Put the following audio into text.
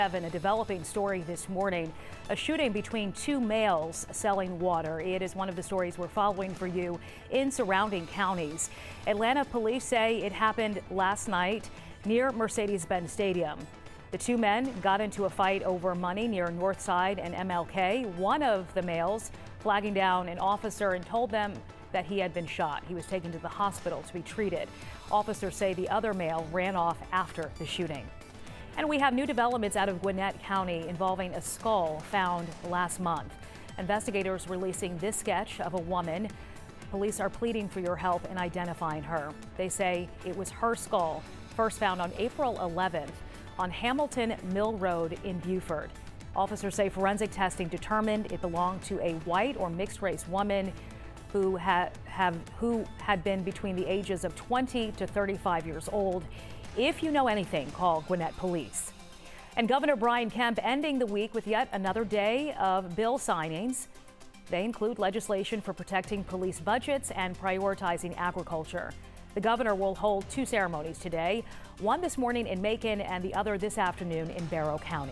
A developing story this morning, a shooting between two males selling water. It is one of the stories we're following for you in surrounding counties. Atlanta police say it happened last night near Mercedes-Benz Stadium. The two men got into a fight over money near Northside and MLK. One of the males flagging down an officer and told them that he had been shot. He was taken to the hospital to be treated. Officers say the other male ran off after the shooting. And we have new developments out of Gwinnett County involving a skull found last month. Investigators releasing this sketch of a woman. Police are pleading for your help in identifying her. They say it was her skull, first found on April 11th on Hamilton Mill Road in Beaufort. Officers say forensic testing determined it belonged to a white or mixed race woman who had been between the ages of 20 to 35 years old. If you know anything, call Gwinnett Police. And Governor Brian Kemp ending the week with yet another day of bill signings. They include legislation for protecting police budgets and prioritizing agriculture. The governor will hold two ceremonies today, one this morning in Macon and the other this afternoon in Barrow County.